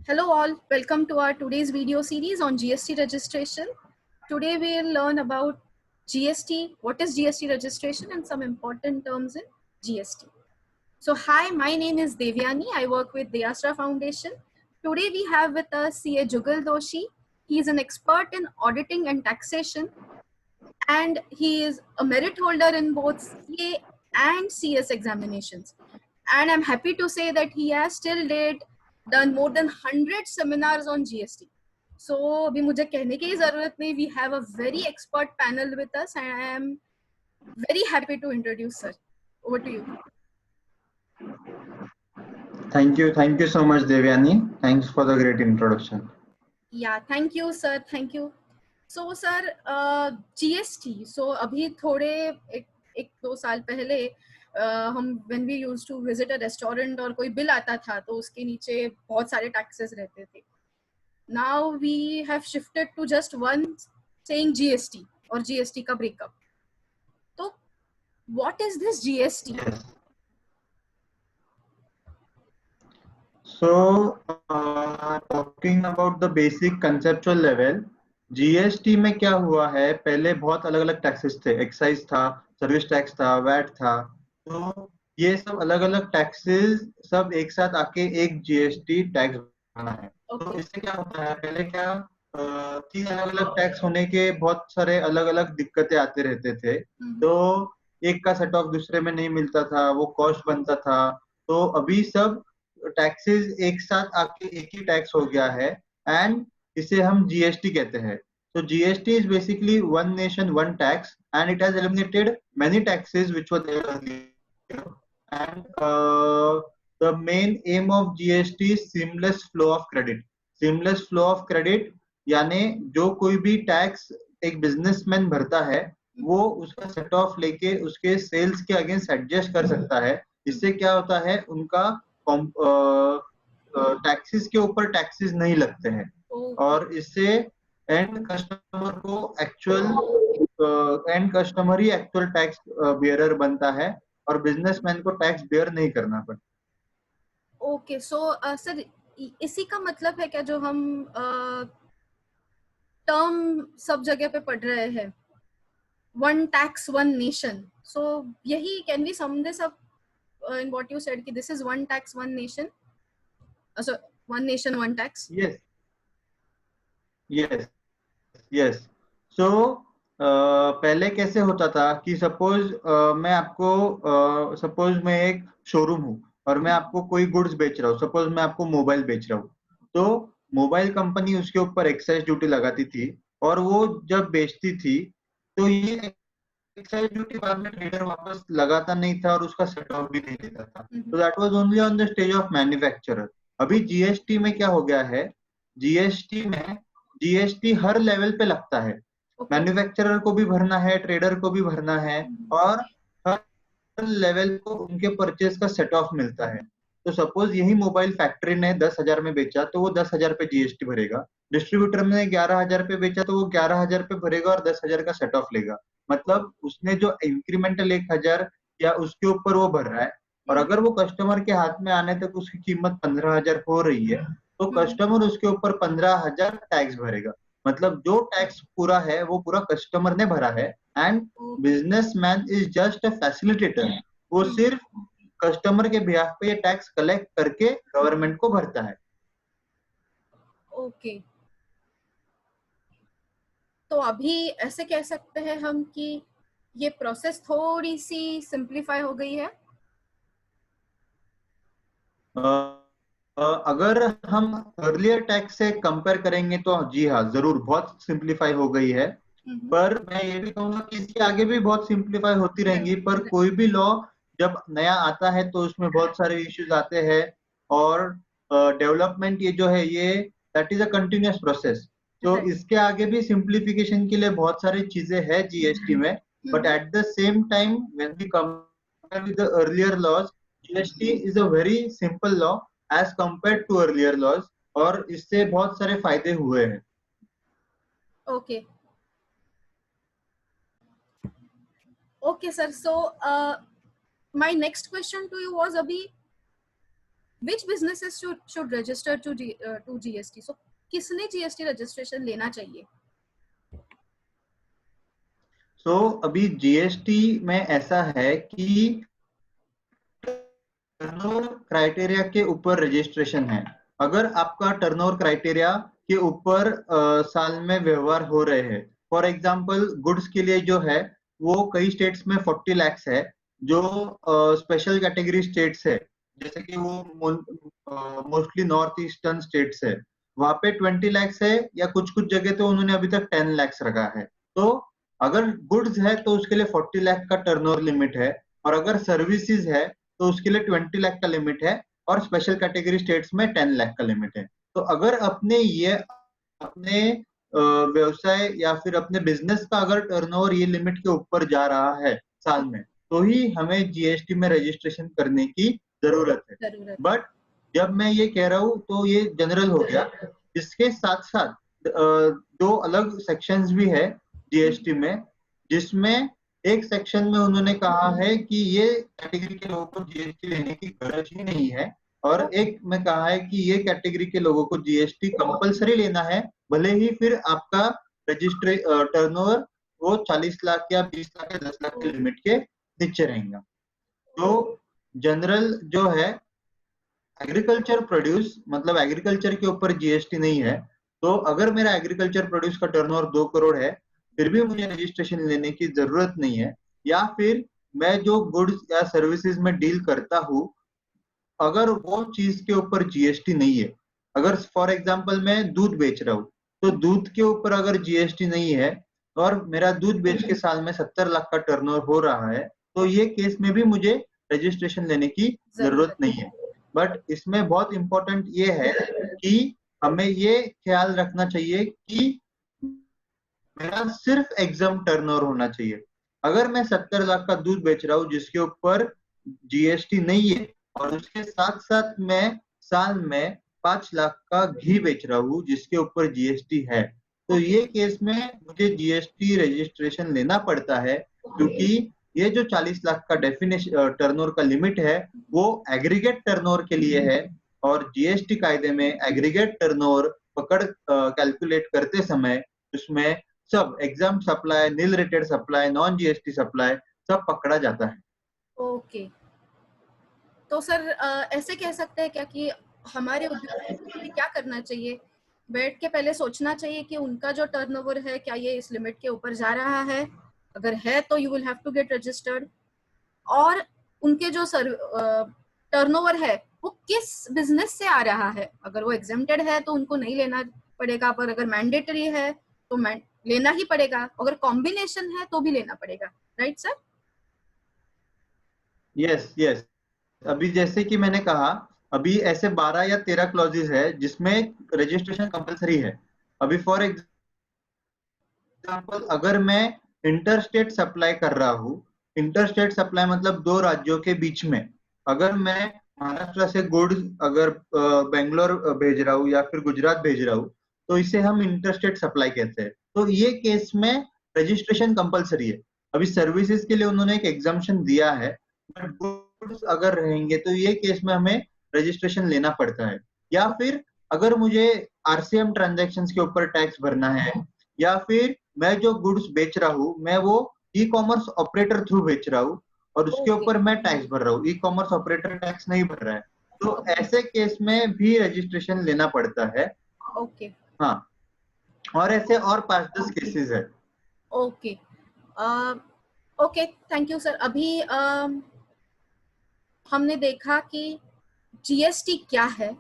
Hello all, welcome to our today's video series on GST registration. Today we'll learn about GST, what is GST registration and some important terms in GST. So hi, my name is Devyani. I work with Deyastra Foundation. Today we have with us CA Jugal Doshi. He is an expert in auditing and taxation, and he is a merit holder in both CA and CS examinations. And I'm happy to say that he has till date done more than 100 seminars on GST. So अभी मुझे कहने की ज़रूरत नहीं. We have a very expert panel with us, and I am very happy to introduce sir. Over to you. Thank you so much, Devyani. Thanks for the great introduction. Yeah, thank you sir, thank you. So sir, GST. So अभी थोड़े एक दो साल पहले हम when we used to visit a restaurant और कोई bill आता था तो उसके नीचे बहुत सारे taxes रहते थे. Now we have shifted to just one saying GST or GST का breakup. So what is this GST? Yes. So, talking about the basic conceptual level, GST में क्या हुआ है, पहले बहुत अलग अलग टैक्सेस थे, एक्साइज था, सर्विस टैक्स था, वैट था, तो ये सब अलग अलग टैक्सेस सब एक साथ आके एक जीएसटी टैक्स बना है. तो इससे क्या होता है, पहले क्या तीन अलग अलग टैक्स होने के बहुत सारे अलग अलग दिक्कतें आते रहते थे, तो एक का सेट ऑफ दूसरे में नहीं मिलता था, वो कॉस्ट बनता था. तो अभी सब टैक्सेस एक साथ आके एक ही टैक्स हो गया है, एंड इसे हम जीएसटी कहते हैं. So GST is basically one nation, one tax, and it has eliminated many taxes which were there earlier. And the main aim of GST is seamless flow of credit. Seamless flow of credit यानी जो कोई भी tax एक businessman भरता है, वो उसका set of लेके उसके सेल्स के अगेंस्ट एडजस्ट कर सकता है. इससे क्या होता है, उनका टैक्सेस के ऊपर टैक्सेस नहीं लगते हैं, और इससे एंड कस्टमर को and customer he actual tax bearer बनता है और बिजनेसमैन को टैक्स बियर नहीं करना पड़ता. ओके, सो सर इसी का मतलब है क्या जो हम टर्म सब जगह पे पढ़ रहे हैं, one tax one nation. So यही, can we sum this up in what you said कि this is one tax one nation, so one nation one tax? yes. So पहले कैसे होता था कि सपोज मैं एक शोरूम हूँ और मैं आपको कोई गुड्स बेच रहा हूँ, सपोज मैं आपको मोबाइल बेच रहा हूँ, तो मोबाइल कंपनी उसके ऊपर एक्साइज ड्यूटी लगाती थी, और वो जब बेचती थी तो ये एक्साइज ड्यूटी बाद में ट्रेडर वापस लगाता नहीं था और उसका सेट ऑफ भी नहीं देता था. तो that was only on the stage of manufacturer. अभी जीएसटी में क्या हो गया है, जीएसटी हर लेवल पे लगता है. मैन्युफैक्चरर को भी भरना है, ट्रेडर को भी भरना है, और हर लेवल को उनके परचेज का सेट ऑफ मिलता है. तो सपोज यही मोबाइल फैक्ट्री ने 10,000 में बेचा तो वो 10,000 पे जीएसटी भरेगा, डिस्ट्रीब्यूटर ने 11,000 पे बेचा तो वो 11,000 पे भरेगा और 10,000 का सेट ऑफ लेगा. मतलब उसने जो इंक्रीमेंटल 1,000 या उसके ऊपर वो भर रहा है, और अगर वो कस्टमर के हाथ में आने तक उसकी कीमत 15,000 हो रही है, तो कस्टमर उसके ऊपर 15,000 टैक्स भरेगा. मतलब जो टैक्स पूरा है वो पूरा कस्टमर ने भरा है, and businessman is just a facilitator. वो सिर्फ कस्टमर के बिहाफ पे ये टैक्स कलेक्ट करके गवर्नमेंट को भरता है. ओके, तो अभी ऐसे कह सकते हैं हम कि ये प्रोसेस थोड़ी सी सिंप्लीफाई हो गई है. अगर हम अर्लियर टैक्स से कंपेयर करेंगे तो जी हाँ, जरूर बहुत सिंप्लीफाई हो गई है. पर मैं ये भी कहूंगा कि इसके आगे भी बहुत सिंप्लीफाई होती रहेंगी. पर कोई भी लॉ जब नया आता है तो उसमें बहुत सारे इश्यूज आते हैं, और डेवलपमेंट ये जो है ये that is a continuous process. तो इसके आगे भी सिंप्लीफिकेशन के लिए बहुत सारी चीजें हैं जीएसटी में. But at the same time when we compare with the earlier laws, GST is a very simple law as compared to earlier laws, और इससे बहुत सारे फायदे हुए हैं. Okay Okay, sir. So, my next question to you was, abhi, which businesses should register to GST? So किसने GST registration लेना चाहिए? सो अभी जीएसटी में ऐसा है कि टर्नओवर क्राइटेरिया के ऊपर रजिस्ट्रेशन है। अगर आपका टर्नओवर क्राइटेरिया के ऊपर साल में व्यवहार हो रहे हैं, फॉर एग्जांपल गुड्स के लिए जो है वो कई स्टेट्स में 40 लाख है, जो स्पेशल कैटेगरी स्टेट्स है, जैसे कि वो मोस्टली नॉर्थ ईस्टर्न स्टेट्स है, वहां पे 20 लाख है, या कुछ कुछ जगह तो उन्होंने अभी तक 10 लाख रखा है। तो अगर गुड्स है तो उसके लिए 40 लाख का टर्नओवर लिमिट है, और अगर सर्विसेज है तो उसके लिए 20 लाख का लिमिट है, और स्पेशल कैटेगरी स्टेट्स में 10 लाख का लिमिट है। तो अगर अपने व्यवसाय या फिर अपने बिजनेस का अगर टर्नओवर ये लिमिट के ऊपर जा रहा है साल में, तो ही हमें जीएसटी में रजिस्ट्रेशन करने की जरूरत है। बट जब मैं ये कह रहा हूँ तो ये जनरल हो गया। इसके साथ साथ दो अलग सेक्शंस भी है जीएसटी में, जिसमें एक सेक्शन में उन्होंने कहा है कि ये कैटेगरी के लोगों को जीएसटी लेने की गरज ही नहीं है, और एक में कहा है कि ये कैटेगरी के लोगों को जीएसटी कंपलसरी लेना है, भले ही फिर आपका रजिस्ट्रे टर्नओवर वो 40 लाख या 20 लाख या 10 लाख के लिमिट के नीचे रहेगा। तो जनरल जो है एग्रीकल्चर प्रोड्यूस, मतलब एग्रीकल्चर के ऊपर जीएसटी नहीं है, तो अगर मेरा एग्रीकल्चर प्रोड्यूस का टर्नओवर 2 करोड़ है, फिर भी मुझे रजिस्ट्रेशन लेने की जरूरत नहीं है। या फिर मैं जो गुड्स या सर्विसेज में डील करता हूँ, अगर वो चीज के ऊपर जीएसटी नहीं है, अगर फॉर एग्जांपल मैं दूध बेच रहा हूँ, तो दूध के ऊपर अगर जीएसटी नहीं है और मेरा दूध बेच के साल में 70 लाख का टर्नओवर हो रहा है, तो ये केस में भी मुझे रजिस्ट्रेशन लेने की जरूरत नहीं है। बट इसमें बहुत इंपॉर्टेंट ये है कि हमें ये ख्याल रखना चाहिए कि मेरा सिर्फ एग्जाम टर्नओवर होना चाहिए। अगर मैं 70 लाख का दूध बेच रहा हूँ जिसके ऊपर जीएसटी नहीं है, और उसके साथ साथ मैं साल में 5 लाख का घी बेच रहा हूँ जिसके ऊपर जीएसटी है, तो ये केस में मुझे जीएसटी रजिस्ट्रेशन लेना पड़ता है, क्योंकि ये जो 40 लाख का डेफिनेशन टर्नओवर का लिमिट है वो एग्रीगेट टर्नओवर के लिए है, और जीएसटी कायदे में एग्रीगेट टर्नओवर पकड़ कैलकुलेट करते समय उसमें सब exempt supply, nil rated supply, non GST supply सब पकड़ा जाता है। ओके, तो सर ऐसे कह सकते हैं क्या कि हमारे उद्योगों को क्या करना चाहिए? बैठ के पहले सोचना चाहिए कि उनका जो टर्नओवर है क्या ये इस लिमिट के ऊपर जा रहा है, अगर है तो you will have to get registered, और उनके जो टर्नओवर है वो किस बिजनेस से आ रहा है। अगर वो एग्जेम्प्टेड है तो उनको नहीं लेना पड़ेगा, पर अगर मैंडेटरी है तो लेना ही पड़ेगा, अगर कॉम्बिनेशन है तो भी लेना पड़ेगा, राइट सर? यस यस, अभी जैसे कि मैंने कहा, अभी ऐसे 12 या 13 क्लॉजेस है जिसमें रजिस्ट्रेशन कंपलसरी है। अभी फॉर एग्जांपल अगर मैं इंटर स्टेट सप्लाई कर रहा हूँ, इंटर स्टेट सप्लाई मतलब दो राज्यों के बीच में, अगर मैं महाराष्ट्र से गुड्स अगर बेंगलोर भेज रहा हूँ या फिर गुजरात भेज रहा हूँ, तो इसे हम इंटर स्टेट सप्लाई कहते हैं। तो ये केस में रजिस्ट्रेशन कंपलसरी है। अभी सर्विसेज के लिए उन्होंने एक एग्जाम्पशन दिया है, बट गुड्स अगर रहेंगे तो ये केस में हमें रजिस्ट्रेशन लेना पड़ता है। या फिर अगर मुझे आरसीएम ट्रांजैक्शन के ऊपर टैक्स भरना है, या फिर मैं जो गुड्स बेच रहा हूँ मैं वो ई कॉमर्स ऑपरेटर थ्रू बेच रहा हूँ और उसके ऊपर मैं टैक्स भर रहा हूँ, ई कॉमर्स ऑपरेटर टैक्स नहीं भर रहा है, तो ऐसे केस में भी रजिस्ट्रेशन लेना पड़ता है। ओके, हाँ, और ऐसे और 5-10 केसेस है। Okay, okay, thank you sir. अभी हमने देखा कि जीएसटी क्या है,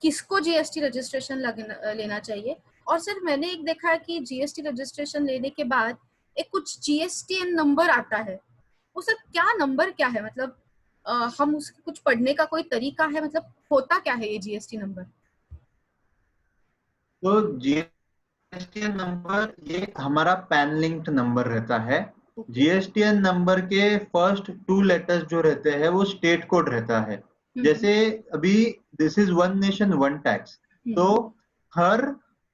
किसको जीएसटी रजिस्ट्रेशन लेना चाहिए, और सर मैंने एक देखा है कि जीएसटी रजिस्ट्रेशन लेने के बाद एक कुछ जीएसटीएन नंबर आता है, वो सर क्या नंबर क्या है? मतलब हम उसको कुछ पढ़ने का कोई तरीका है, मतलब होता क्या है ये जीएसटी नंबर? तो जीएसटीएन नंबर ये हमारा पैन लिंक्ड नंबर रहता है। जीएसटीएन नंबर के फर्स्ट 2 लेटर्स जो रहते हैं वो स्टेट कोड रहता है। जैसे अभी this is one nation one tax, तो हर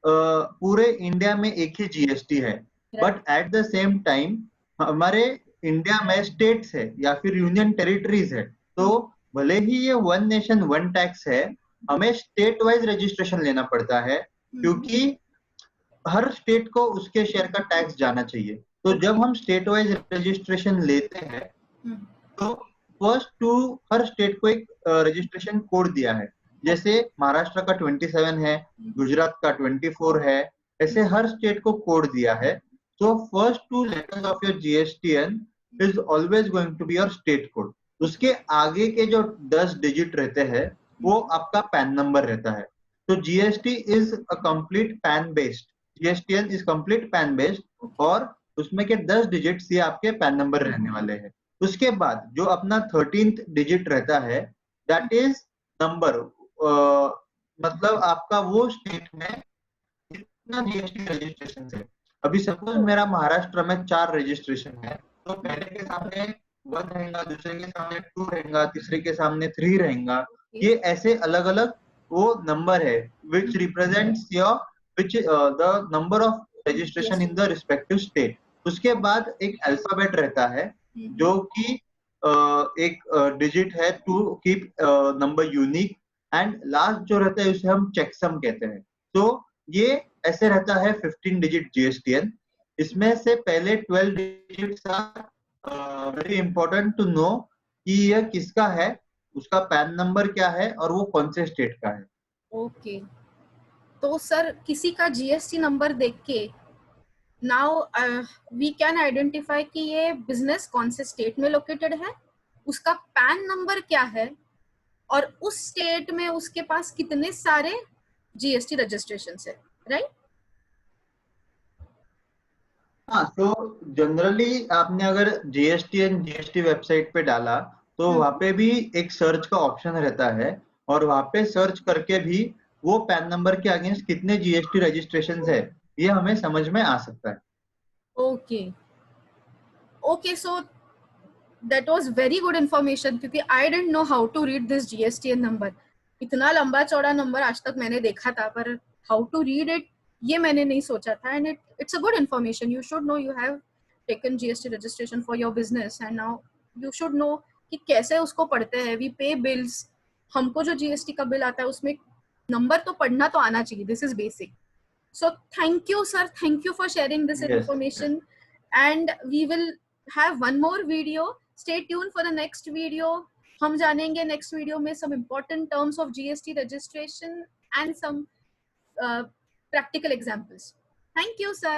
पूरे इंडिया में एक ही जीएसटी है, but at the same time हमारे इंडिया में स्टेट्स है या फिर यूनियन टेरिटरीज है, तो भले ही ये वन नेशन वन टैक्स है, हमें स्टेट वाइज रजिस्ट्रेशन लेना पड़ता है, क्योंकि हर स्टेट को उसके शेयर का टैक्स जाना चाहिए। तो जब हम स्टेट वाइज रजिस्ट्रेशन लेते हैं तो फर्स्ट टू हर स्टेट को एक रजिस्ट्रेशन कोड दिया है। जैसे महाराष्ट्र का 27 है, गुजरात का 24 है, ऐसे हर स्टेट को कोड दिया है। So first two letters of your GSTN is always going to be your state code. उसके आगे के जो 10 डिजिट रहते हैं वो आपका पैन नंबर रहता है। तो GST is a complete pan based, GSTN is complete pan based, और उसमें के 10 डिजिट्स ये आपके पैन नंबर रहने वाले हैं। उसके बाद जो अपना 13th डिजिट रहता है दैट इज नंबर, मतलब आपका वो स्टेट में कितना जीएसटी रजिस्ट्रेशन है। अभी सपोज मेरा महाराष्ट्र में 4 रजिस्ट्रेशन है, तो पहले के सामने 1 रहेगा, दूसरे के सामने 2 रहेगा, तीसरे के सामने 3 रहेगा। ये ऐसे अलग अलग वो नंबर है which represents your which the number of registration in the respective state। उसके बाद एक अल्फाबेट रहता है जो कि एक डिजिट है to keep number unique, and last जो रहता है उसे हम चेकसम कहते हैं। तो ये ऐसे रहता है 15 डिजिट जीएसटीएन। इसमें से पहले 12 digits are very important to know कि यह किसका है, उसका पैन नंबर क्या है और वो कौन से स्टेट का है। ओके तो सर किसी का जीएसटी नंबर देख के नाउ वी कैन आइडेंटिफाई कि ये बिजनेस कौन से स्टेट में लोकेटेड है, उसका पैन नंबर क्या है, और उस स्टेट में उसके पास कितने सारे जीएसटी रजिस्ट्रेशन है, राइट? हाँ, तो जनरली आपने अगर जीएसटीएन जीएसटी वेबसाइट पे डाला तो वहाँ पे भी एक सर्च का ऑप्शन रहता है, और वहाँ पे सर्च करके भी वो पैन नंबर के अगेंस्ट कितने जीएसटी रजिस्ट्रेशन है ये हमें समझ में आ सकता है। Okay okay so that was very good information, क्योंकि I didn't know how to read this GSTN number. इतना लंबा चौड़ा नंबर आज तक मैंने देखा था, पर हाउ टू रीड इट ये मैंने नहीं सोचा था। And it's a good information. You should know you have taken GST registration for your business and now you should know कि कैसे उसको पढ़ते हैं। वी पे बिल्स, हमको जो जीएसटी का बिल आता है उसमें नंबर तो पढ़ना तो आना चाहिए। This is basic. So thank you, sir. Thank you for sharing this Yes. information. And we will have one more video. Stay tuned for the next video. हम जानेंगे next video में some important terms of GST registration and some practical examples. Thank you, sir.